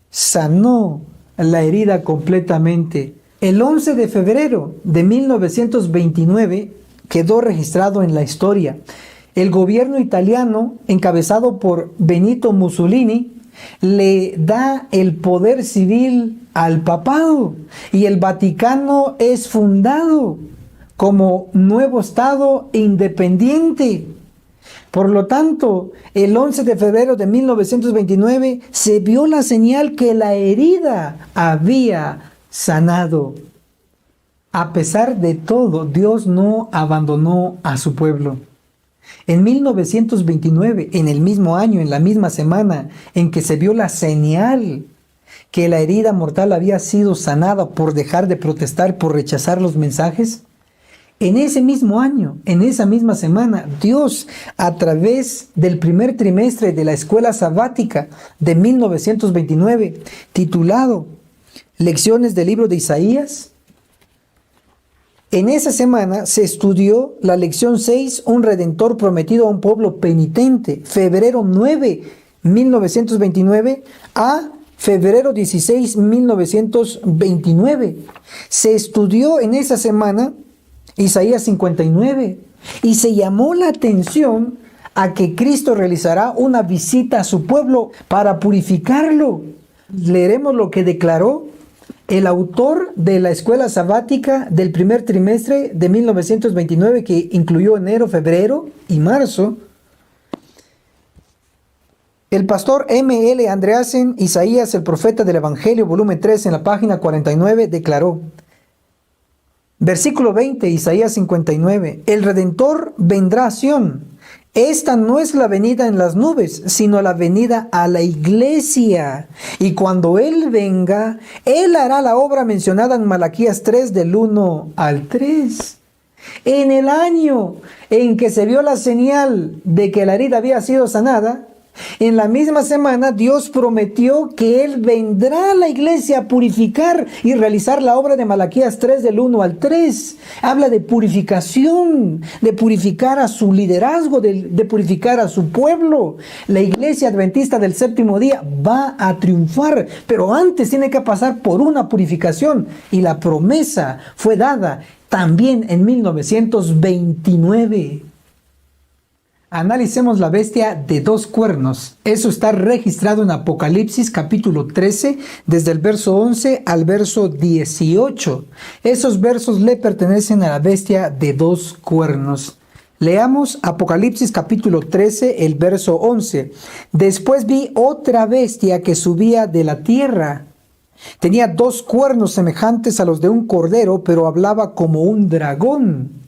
[SPEAKER 1] sanó la herida completamente. El 11 de febrero de 1929 quedó registrado en la historia. El gobierno italiano, encabezado por Benito Mussolini, le da el poder civil al papado y el Vaticano es fundado como nuevo estado independiente. Por lo tanto, el 11 de febrero de 1929 se vio la señal que la herida había sanado. A pesar de todo, Dios no abandonó a su pueblo. En 1929, en el mismo año, en la misma semana en que se vio la señal que la herida mortal había sido sanada por dejar de protestar, por rechazar los mensajes, en ese mismo año, en esa misma semana, Dios, a través del primer trimestre de la escuela sabática de 1929, titulado Lecciones del libro de Isaías, en esa semana se estudió la lección 6, un redentor prometido a un pueblo penitente, febrero 9, 1929 a febrero 16, 1929. Se estudió en esa semana Isaías 59 y se llamó la atención a que Cristo realizará una visita a su pueblo para purificarlo. Leeremos lo que declaró el autor de la escuela sabática del primer trimestre de 1929, que incluyó enero, febrero y marzo. El pastor M.L. Andreasen, Isaías, el profeta del Evangelio, volumen 3, en la página 49, declaró, versículo 20, Isaías 59, el Redentor vendrá a Sión. Esta no es la venida en las nubes, sino la venida a la iglesia. Y cuando Él venga, Él hará la obra mencionada en Malaquías 3 del 1 al 3. En el año en que se vio la señal de que la herida había sido sanada, en la misma semana Dios prometió que Él vendrá a la iglesia a purificar y realizar la obra de Malaquías 3 del 1 al 3. Habla de purificación, de purificar a su liderazgo, de purificar a su pueblo. La iglesia adventista del séptimo día va a triunfar, pero antes tiene que pasar por una purificación, y la promesa fue dada también en 1929. Analicemos la bestia de 2 cuernos. Eso está registrado en Apocalipsis capítulo 13, desde el verso 11 al verso 18. Esos versos le pertenecen a la bestia de 2 cuernos. Leamos Apocalipsis capítulo 13, el verso 11. Después vi otra bestia que subía de la tierra. Tenía 2 cuernos semejantes a los de un cordero, pero hablaba como un dragón.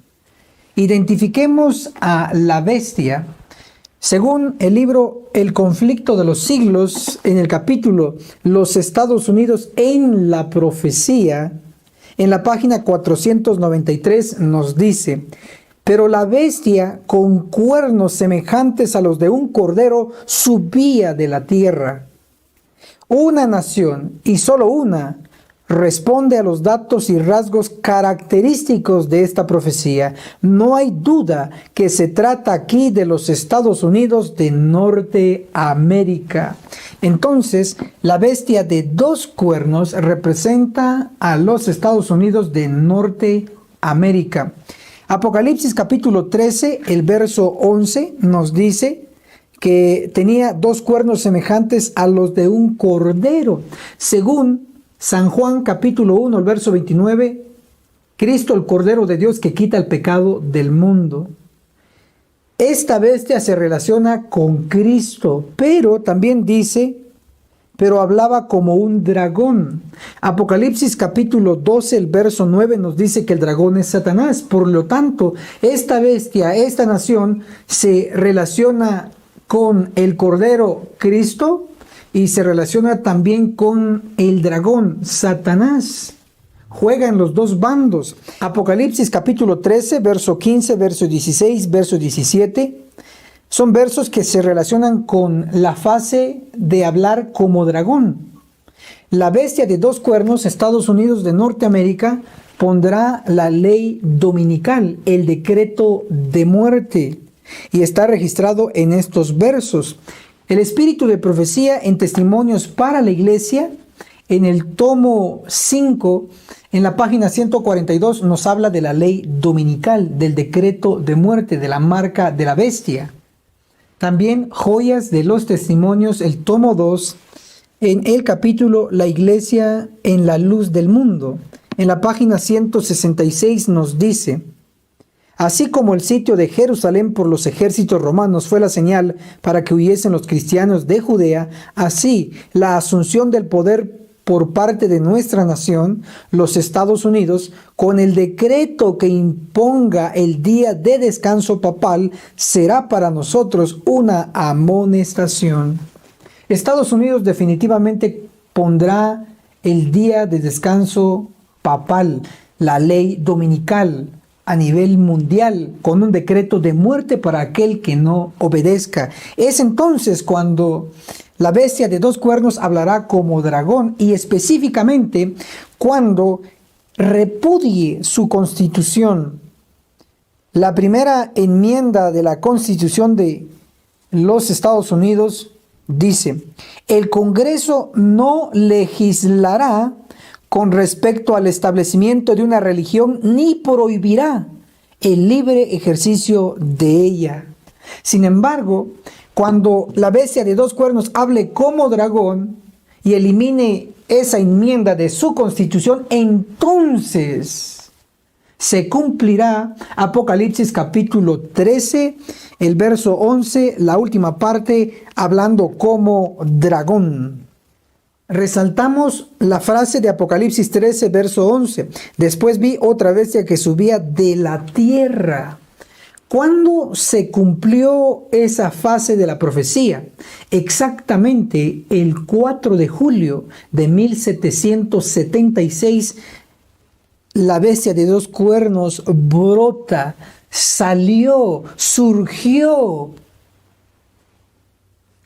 [SPEAKER 1] Identifiquemos a la bestia. Según el libro El conflicto de los siglos, en el capítulo Los Estados Unidos en la profecía, en la página 493 nos dice, pero la bestia con cuernos semejantes a los de un cordero subía de la tierra. Una nación, y solo una, responde a los datos y rasgos característicos de esta profecía. No hay duda que se trata aquí de los Estados Unidos de Norteamérica. Entonces, la bestia de 2 cuernos representa a los Estados Unidos de Norteamérica. Apocalipsis capítulo 13, el verso 11 nos dice que tenía 2 cuernos semejantes a los de un cordero. Según San Juan capítulo 1, el verso 29, Cristo el Cordero de Dios que quita el pecado del mundo. Esta bestia se relaciona con Cristo, pero también dice pero hablaba como un dragón. Apocalipsis capítulo 12, el verso 9 nos dice que el dragón es Satanás. Por lo tanto, esta bestia, esta nación, se relaciona con el Cordero Cristo y se relaciona también con el dragón Satanás. Juega en los dos bandos. Apocalipsis capítulo 13, verso 15, verso 16, verso 17. Son versos que se relacionan con la fase de hablar como dragón. La bestia de dos cuernos, Estados Unidos de Norteamérica, pondrá la ley dominical, el decreto de muerte, y está registrado en estos versos. El espíritu de profecía en Testimonios para la Iglesia, en el tomo 5, en la página 142, nos habla de la ley dominical, del decreto de muerte, de la marca de la bestia. También Joyas de los Testimonios, el tomo 2, en el capítulo La Iglesia en la Luz del Mundo. En la página 166 nos dice: así como el sitio de Jerusalén por los ejércitos romanos fue la señal para que huyesen los cristianos de Judea, así la asunción del poder por parte de nuestra nación, los Estados Unidos, con el decreto que imponga el día de descanso papal, será para nosotros una amonestación. Estados Unidos definitivamente pondrá el día de descanso papal, la ley dominical, a nivel mundial, con un decreto de muerte para aquel que no obedezca. Es entonces cuando la bestia de dos cuernos hablará como dragón, y específicamente cuando repudie su constitución. La primera enmienda de la Constitución de los Estados Unidos dice: el Congreso no legislará con respecto al establecimiento de una religión ni prohibirá el libre ejercicio de ella. Sin embargo, cuando la bestia de dos cuernos hable como dragón y elimine esa enmienda de su constitución, entonces se cumplirá Apocalipsis capítulo 13, el verso 11, la última parte, hablando como dragón. Resaltamos la frase de Apocalipsis 13, verso 11. Después vi otra bestia que subía de la tierra. ¿Cuándo se cumplió esa fase de la profecía? Exactamente el 4 de julio de 1776, la bestia de dos cuernos brota, salió, surgió,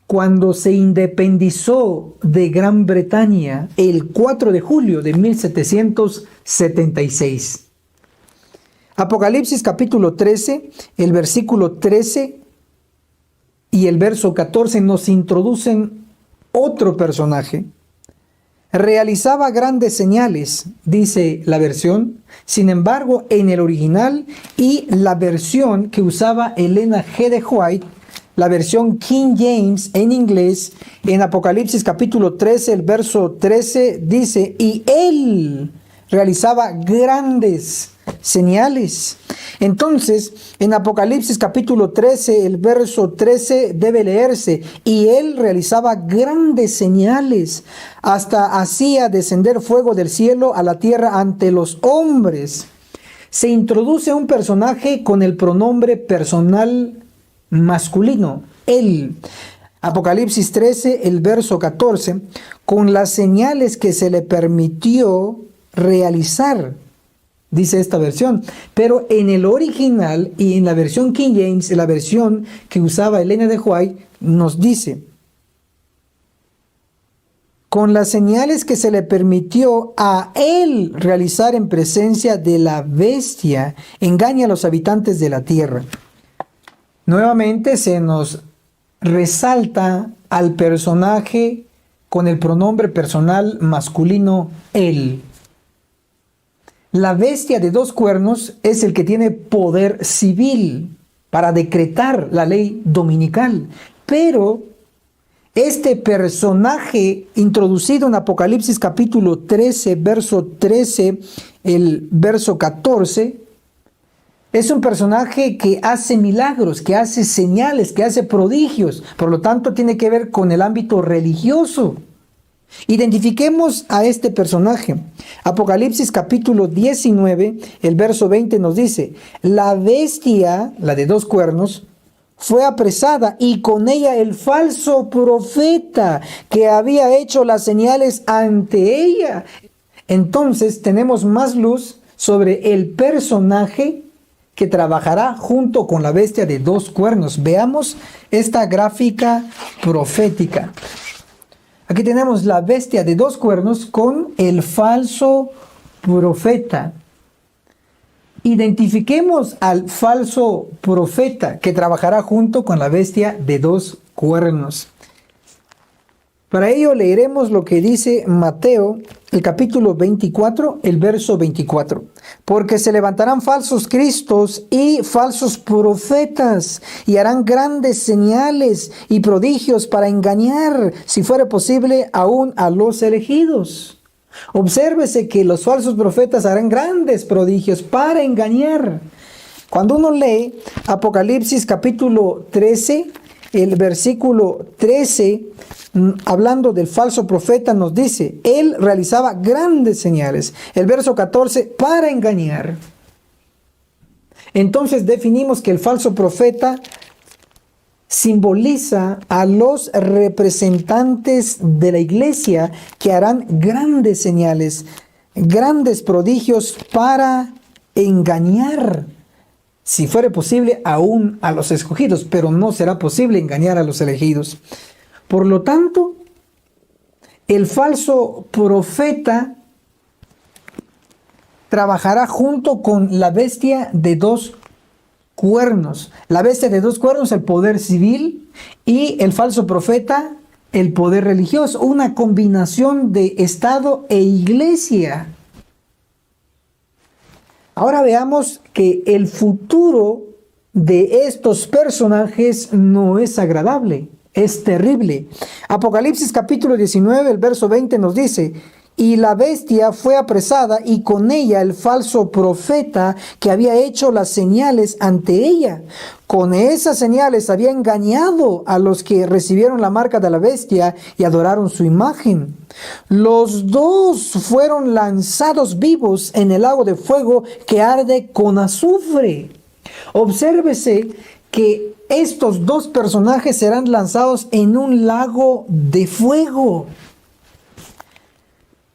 [SPEAKER 1] cuando se independizó de Gran Bretaña el 4 de julio de 1776. Apocalipsis capítulo 13, el versículo 13 y el verso 14 nos introducen otro personaje. Realizaba grandes señales, dice la versión. Sin embargo, en el original y la versión que usaba Elena G. de White, la versión King James en inglés, en Apocalipsis capítulo 13, el verso 13 dice: y él realizaba grandes señales. Entonces, en Apocalipsis capítulo 13, el verso 13 debe leerse: y él realizaba grandes señales, hasta hacía descender fuego del cielo a la tierra ante los hombres. Se introduce un personaje con el pronombre personal masculino, él. Apocalipsis 13, el verso 14, con las señales que se le permitió realizar, dice esta versión. Pero en el original y en la versión King James, la versión que usaba Elena de White, nos dice: con las señales que se le permitió a él realizar en presencia de la bestia, engaña a los habitantes de la tierra. Nuevamente se nos resalta al personaje con el pronombre personal masculino él. La bestia de dos cuernos es el que tiene poder civil para decretar la ley dominical, pero este personaje introducido en Apocalipsis capítulo 13, verso 13, el verso 14, es un personaje que hace milagros, que hace señales, que hace prodigios. Por lo tanto, tiene que ver con el ámbito religioso. Identifiquemos a este personaje. Apocalipsis capítulo 19, el verso 20 nos dice: la bestia, la de 2 cuernos, fue apresada y con ella el falso profeta que había hecho las señales ante ella. Entonces tenemos más luz sobre el personaje que trabajará junto con la bestia de 2 cuernos. Veamos esta gráfica profética. Aquí tenemos la bestia de 2 cuernos con el falso profeta. Identifiquemos al falso profeta que trabajará junto con la bestia de 2 cuernos. Para ello leeremos lo que dice Mateo, el capítulo 24, el verso 24. Porque se levantarán falsos cristos y falsos profetas, y harán grandes señales y prodigios para engañar, si fuera posible, aún a los elegidos. Obsérvese que los falsos profetas harán grandes prodigios para engañar. Cuando uno lee Apocalipsis capítulo 13, el versículo 13, hablando del falso profeta, nos dice: él realizaba grandes señales. El verso 14, para engañar. Entonces definimos que el falso profeta simboliza a los representantes de la iglesia que harán grandes señales, grandes prodigios para engañar, si fuera posible, aún a los escogidos, pero no será posible engañar a los elegidos. Por lo tanto, el falso profeta trabajará junto con la bestia de 2 cuernos. La bestia de 2 cuernos, el poder civil, y el falso profeta, el poder religioso. Una combinación de Estado e iglesia. Ahora veamos que el futuro de estos personajes no es agradable. Es terrible. Apocalipsis capítulo 19, el verso 20 nos dice: y la bestia fue apresada y con ella el falso profeta que había hecho las señales ante ella. Con esas señales había engañado a los que recibieron la marca de la bestia y adoraron su imagen. Los 2 fueron lanzados vivos en el lago de fuego que arde con azufre. Obsérvese que estos 2 personajes serán lanzados en un lago de fuego.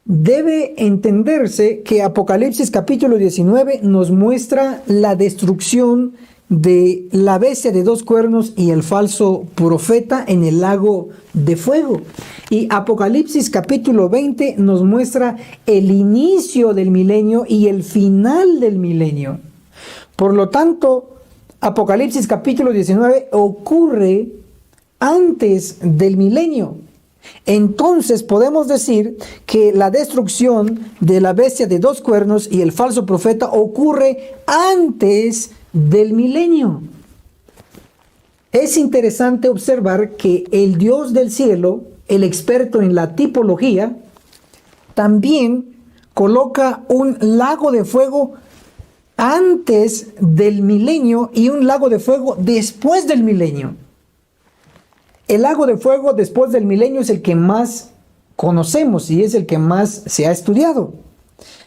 [SPEAKER 1] Debe entenderse que Apocalipsis capítulo 19 nos muestra la destrucción de la bestia de 2 cuernos y el falso profeta en el lago de fuego. Y Apocalipsis capítulo 20 nos muestra el inicio del milenio y el final del milenio. Por lo tanto, Apocalipsis capítulo 19 ocurre antes del milenio. Entonces podemos decir que la destrucción de la bestia de 2 cuernos y el falso profeta ocurre antes del milenio. Es interesante observar que el Dios del cielo, el experto en la tipología, también coloca un lago de fuego antes del milenio y un lago de fuego después del milenio. El lago de fuego después del milenio es el que más conocemos y es el que más se ha estudiado.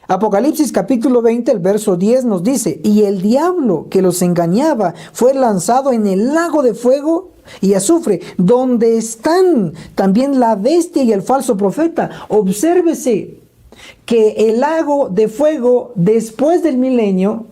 [SPEAKER 1] Apocalipsis capítulo 20, el verso 10 nos dice: y el diablo que los engañaba fue lanzado en el lago de fuego y azufre, donde están también la bestia y el falso profeta. Obsérvese que el lago de fuego después del milenio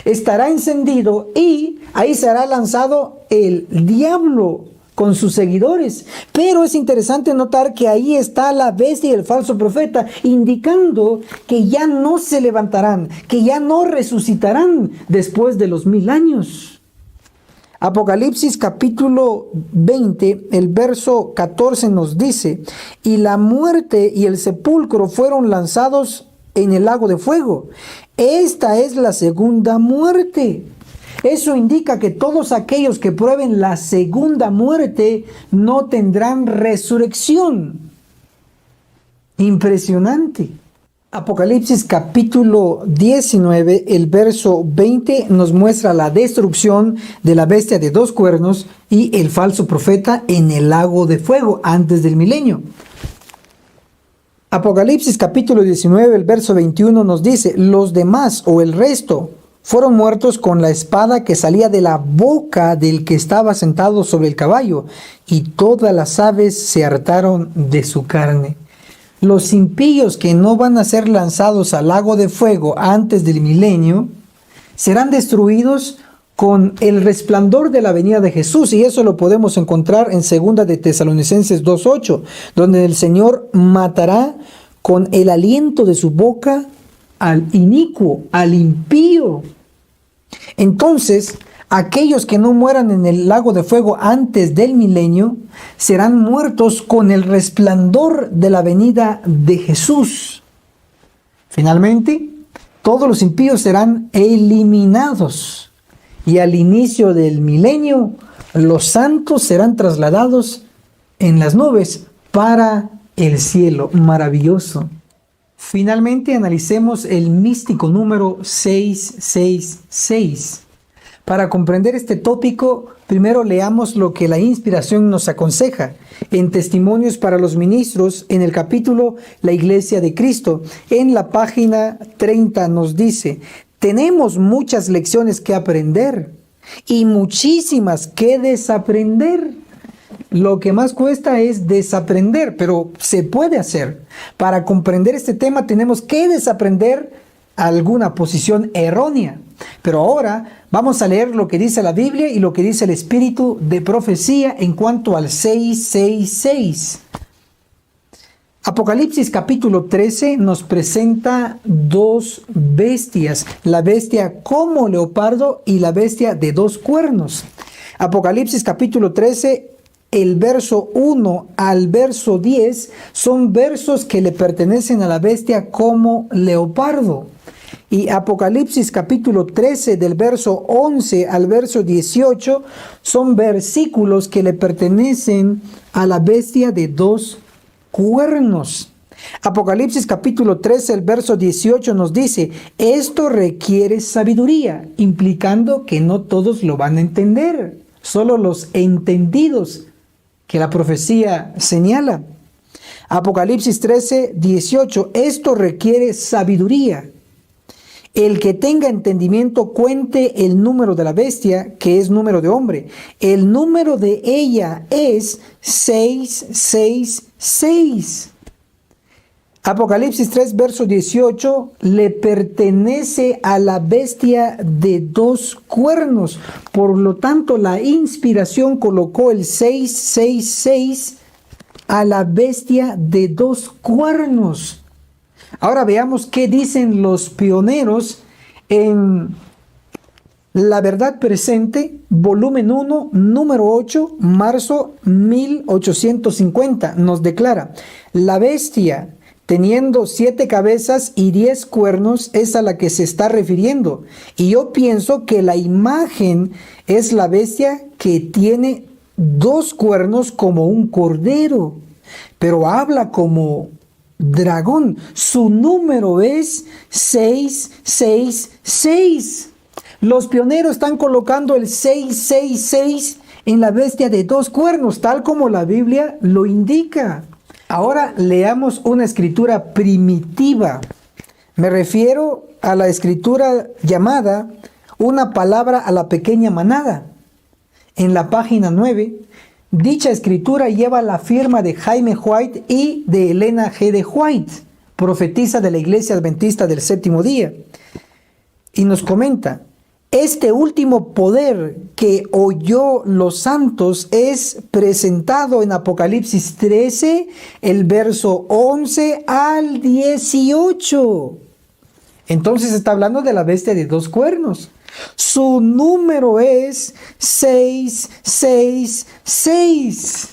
[SPEAKER 1] estará encendido y ahí será lanzado el diablo con sus seguidores. Pero es interesante notar que ahí está la bestia y el falso profeta, indicando que ya no se levantarán, que ya no resucitarán después de los 1000 años. Apocalipsis capítulo 20, el verso 14 nos dice: y la muerte y el sepulcro fueron lanzados en el lago de fuego. Esta es la segunda muerte. Eso indica que todos aquellos que prueben la segunda muerte no tendrán resurrección. Impresionante. Apocalipsis capítulo 19, el verso 20 nos muestra la destrucción de la bestia de 2 cuernos y el falso profeta en el lago de fuego antes del milenio. Apocalipsis capítulo 19, el verso 21 nos dice, los demás o el resto fueron muertos con la espada que salía de la boca del que estaba sentado sobre el caballo, y todas las aves se hartaron de su carne. Los impíos que no van a ser lanzados al lago de fuego antes del milenio, serán destruidos con el resplandor de la venida de Jesús, y eso lo podemos encontrar en 2 de Tesalonicenses 2:8, donde el Señor matará con el aliento de su boca al inicuo, al impío. Entonces, aquellos que no mueran en el lago de fuego antes del milenio serán muertos con el resplandor de la venida de Jesús. Finalmente, todos los impíos serán eliminados, y al inicio del milenio los santos serán trasladados en las nubes para el cielo. Maravilloso. Finalmente, analicemos el místico número 666. Para comprender este tópico, primero leamos lo que la inspiración nos aconseja en Testimonios para los Ministros, en el capítulo La Iglesia de Cristo. En la página 30 nos dice: tenemos muchas lecciones que aprender y muchísimas que desaprender. Lo que más cuesta es desaprender, pero se puede hacer. Para comprender este tema tenemos que desaprender alguna posición errónea. Pero ahora vamos a leer lo que dice la Biblia y lo que dice el espíritu de profecía en cuanto al 666. Apocalipsis capítulo 13 nos presenta dos bestias, la bestia como leopardo y la bestia de dos cuernos. Apocalipsis capítulo 13, el verso 1 al verso 10 son versos que le pertenecen a la bestia como leopardo. Y Apocalipsis capítulo 13 del verso 11 al verso 18 son versículos que le pertenecen a la bestia de dos cuernos. Apocalipsis capítulo 13, el verso 18 nos dice: esto requiere sabiduría, implicando que no todos lo van a entender, solo los entendidos que la profecía señala. Apocalipsis 13, 18, esto requiere sabiduría. El que tenga entendimiento cuente el número de la bestia, que es número de hombre. El número de ella es 666. Apocalipsis 3, verso 18, le pertenece a la bestia de dos cuernos. Por lo tanto, la inspiración colocó el 666 a la bestia de dos cuernos. Ahora veamos qué dicen los pioneros en La Verdad Presente, volumen 1, número 8, marzo 1850. Nos declara: la bestia teniendo 7 cabezas y 10 cuernos es a la que se está refiriendo. Y yo pienso que la imagen es la bestia que tiene 2 cuernos como un cordero, pero habla como dragón. Su número es 666. Los pioneros están colocando el 666 en la bestia de 2 cuernos, tal como la Biblia lo indica. Ahora leamos una escritura primitiva. Me refiero a la escritura llamada Una palabra a la pequeña manada. En la página 9, dicha escritura lleva la firma de Jaime White y de Elena G. de White, profetisa de la Iglesia Adventista del Séptimo Día. Y nos comenta: este último poder que oyó los santos es presentado en Apocalipsis 13, el verso 11 al 18. Entonces está hablando de la bestia de 2 cuernos. Su número es 666.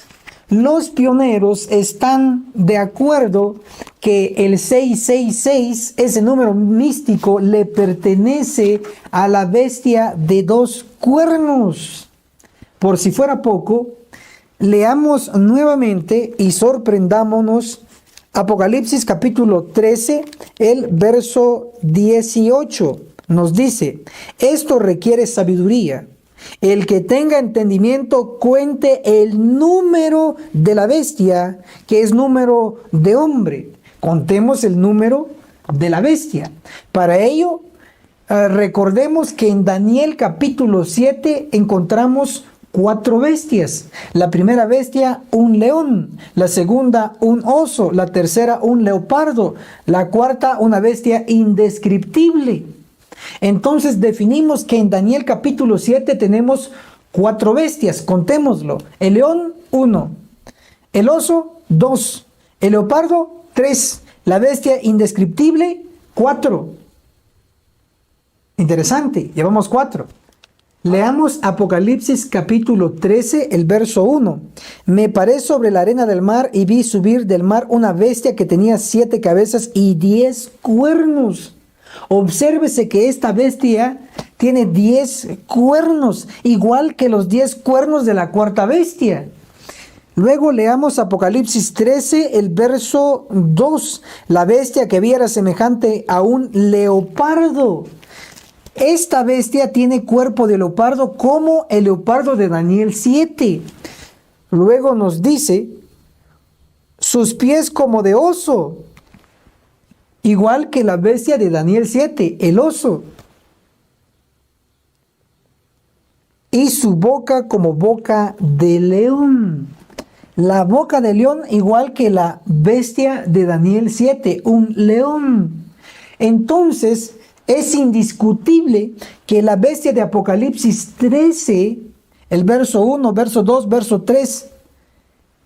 [SPEAKER 1] Los pioneros están de acuerdo que el 666, ese número místico, le pertenece a la bestia de 2 cuernos. Por si fuera poco, leamos nuevamente y sorprendámonos Apocalipsis capítulo 13, el verso 18. Nos dice: esto requiere sabiduría. El que tenga entendimiento cuente el número de la bestia, que es número de hombre, Contemos el número de la bestia. Para ello, recordemos que en Daniel capítulo 7 encontramos 4 bestias. La primera bestia, un león. La segunda, un oso. La tercera, un leopardo. La cuarta, una bestia indescriptible. Entonces definimos que en Daniel capítulo 7 tenemos 4 bestias. Contémoslo. El león, 1. El oso, 2. El leopardo, 3. La bestia indescriptible, 4. Interesante, llevamos 4. Leamos Apocalipsis capítulo 13, el verso 1. Me paré sobre la arena del mar y vi subir del mar una bestia que tenía 7 cabezas y 10 cuernos. Obsérvese que esta bestia tiene 10 cuernos, igual que los 10 cuernos de la cuarta bestia. Luego leamos Apocalipsis 13, el verso 2. La bestia que vi era semejante a un leopardo. Esta bestia tiene cuerpo de leopardo como el leopardo de Daniel 7. Luego nos dice, sus pies como de oso, igual que la bestia de Daniel 7, el oso. Y su boca como boca de león. La boca de león igual que la bestia de Daniel 7, un león. Entonces, es indiscutible que la bestia de Apocalipsis 13, el verso 1, verso 2, verso 3,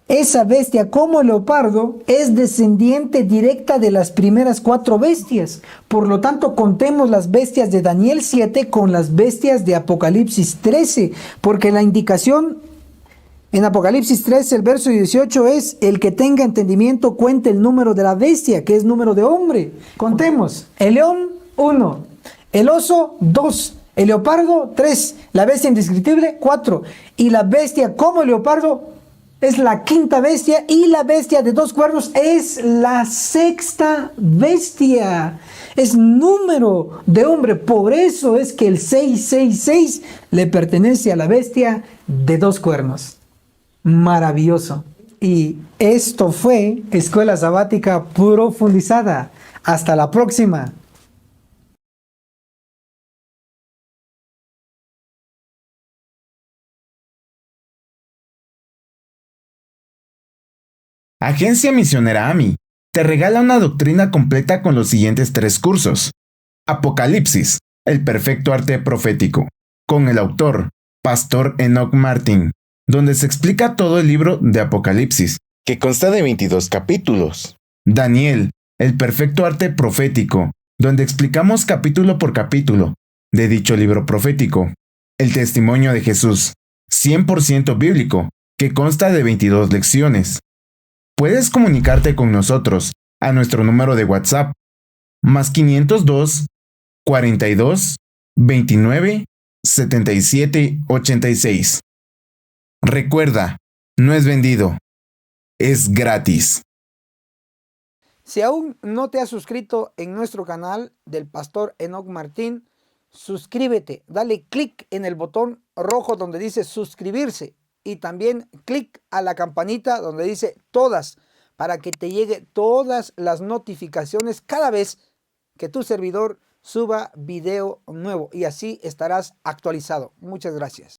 [SPEAKER 1] esa bestia como el leopardo es descendiente directa de las primeras 4 bestias. Por lo tanto, contemos las bestias de Daniel 7 con las bestias de Apocalipsis 13, porque la indicación en Apocalipsis 13, el verso 18 es: el que tenga entendimiento cuente el número de la bestia, que es número de hombre. Contemos: el león, 1, el oso, 2, el leopardo, 3, la bestia indescriptible, 4, y la bestia como el leopardo es la quinta bestia, y la bestia de 2 cuernos es la sexta bestia. Es número de hombre. Por eso es que el 666 le pertenece a la bestia de 2 cuernos. Maravilloso. Y esto fue Escuela Sabática Profundizada. Hasta la próxima.
[SPEAKER 3] Agencia Misionera AMI te regala una doctrina completa con los siguientes 3 cursos. Apocalipsis, el perfecto arte profético, con el autor, Pastor Enoch Martin, donde se explica todo el libro de Apocalipsis, que consta de 22 capítulos. Daniel, el perfecto arte profético, donde explicamos capítulo por capítulo de dicho libro profético. El testimonio de Jesús, 100% bíblico, que consta de 22 lecciones. Puedes comunicarte con nosotros a nuestro número de WhatsApp, más 502 42 29 77 86. Recuerda, no es vendido, es gratis.
[SPEAKER 1] Si aún no te has suscrito en nuestro canal del Pastor Enoch Martín, suscríbete, dale clic en el botón rojo donde dice suscribirse y también clic a la campanita donde dice todas, para que te llegue todas las notificaciones cada vez que tu servidor suba video nuevo, y así estarás actualizado. Muchas gracias.